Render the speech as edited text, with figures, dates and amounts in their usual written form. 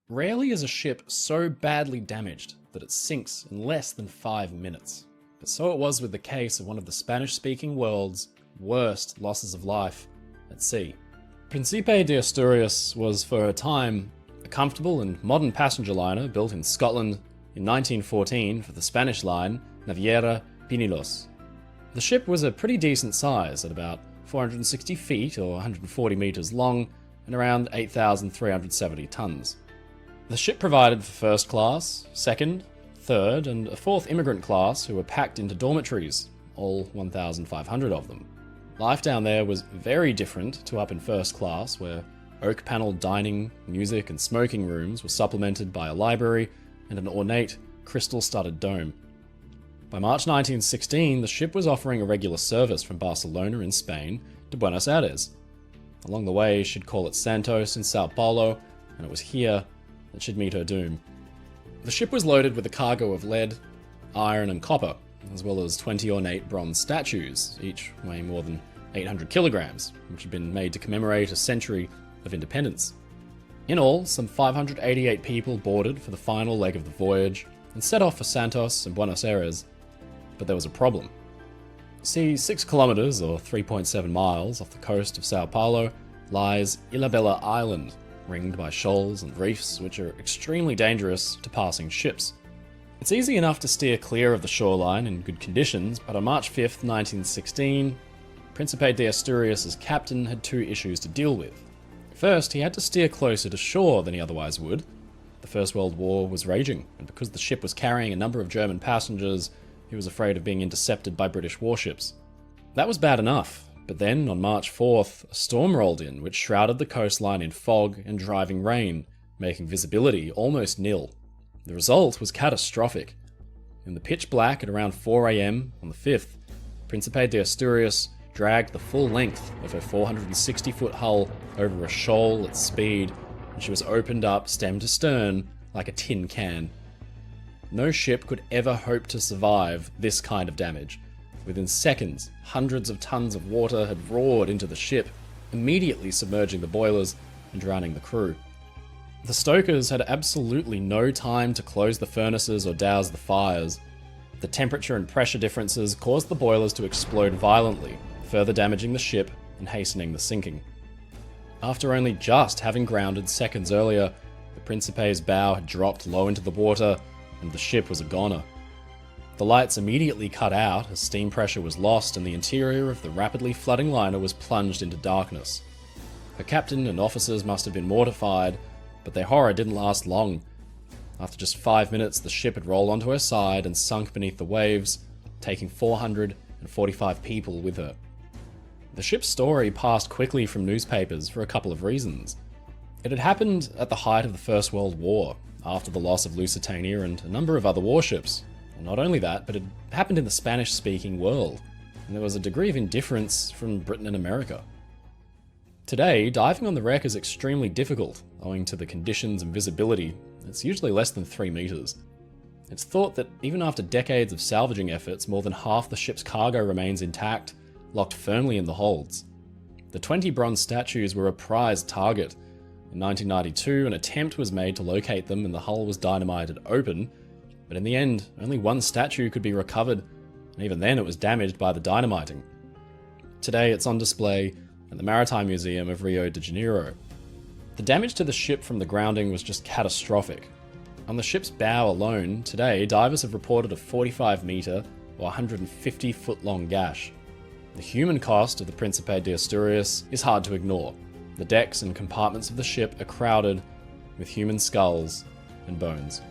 Rarely is a ship so badly damaged that it sinks in less than 5 minutes. But so it was with the case of one of the Spanish-speaking world's worst losses of life at sea. Príncipe de Asturias was, for a time, a comfortable and modern passenger liner built in Scotland in 1914 for the Spanish line Naviera Pinillos. The ship was a pretty decent size, at about 460 feet or 140 meters long and around 8,370 tons. The ship provided for first class, second, third, and a fourth immigrant class who were packed into dormitories, all 1,500 of them. Life down there was very different to up in first class, where oak-panelled dining, music, and smoking rooms were supplemented by a library and an ornate, crystal-studded dome. By March 1916, the ship was offering a regular service from Barcelona in Spain to Buenos Aires. Along the way, she'd call at Santos in Sao Paulo, and it was here that she'd meet her doom. The ship was loaded with a cargo of lead, iron, and copper, as well as 20 ornate bronze statues, each weighing more than 800 kilograms, which had been made to commemorate a century of independence. In all, some 588 people boarded for the final leg of the voyage and set off for Santos and Buenos Aires. But there was a problem. See, 6 kilometers or 3.7 miles off the coast of Sao Paulo lies Ilhabela Island, ringed by shoals and reefs which are extremely dangerous to passing ships. It's easy enough to steer clear of the shoreline in good conditions, but on March 5th, 1916, Príncipe de Asturias' captain had 2 issues to deal with. First, he had to steer closer to shore than he otherwise would. The First World War was raging, and because the ship was carrying a number of German passengers, he was afraid of being intercepted by British warships. That was bad enough, but then on March 4th, a storm rolled in which shrouded the coastline in fog and driving rain, making visibility almost nil. The result was catastrophic. In the pitch black at around 4 AM on the 5th, Príncipe de Asturias dragged the full length of her 460-foot hull over a shoal at speed, and she was opened up stem to stern like a tin can. No ship could ever hope to survive this kind of damage. Within seconds, hundreds of tons of water had roared into the ship, immediately submerging the boilers and drowning the crew. The stokers had absolutely no time to close the furnaces or douse the fires. The temperature and pressure differences caused the boilers to explode violently, further damaging the ship and hastening the sinking. After only just having grounded seconds earlier, the Príncipe's bow had dropped low into the water and the ship was a goner. The lights immediately cut out as steam pressure was lost and the interior of the rapidly flooding liner was plunged into darkness. Her captain and officers must have been mortified, but their horror didn't last long. After just 5 minutes, the ship had rolled onto her side and sunk beneath the waves, taking 445 people with her. The ship's story passed quickly from newspapers for a couple of reasons. It had happened at the height of the First World War, after the loss of Lusitania and a number of other warships. And not only that, but it happened in the Spanish-speaking world, and there was a degree of indifference from Britain and America. Today, diving on the wreck is extremely difficult, owing to the conditions and visibility. It's usually less than 3 meters. It's thought that even after decades of salvaging efforts, more than half the ship's cargo remains intact, locked firmly in the holds. The 20 bronze statues were a prized target. In 1992, an attempt was made to locate them and the hull was dynamited open, but in the end, only 1 statue could be recovered, and even then it was damaged by the dynamiting. Today it's on display at the Maritime Museum of Rio de Janeiro. The damage to the ship from the grounding was just catastrophic. On the ship's bow alone, today divers have reported a 45-meter or 150-foot-long gash. The human cost of the Príncipe de Asturias is hard to ignore. The decks and compartments of the ship are crowded with human skulls and bones.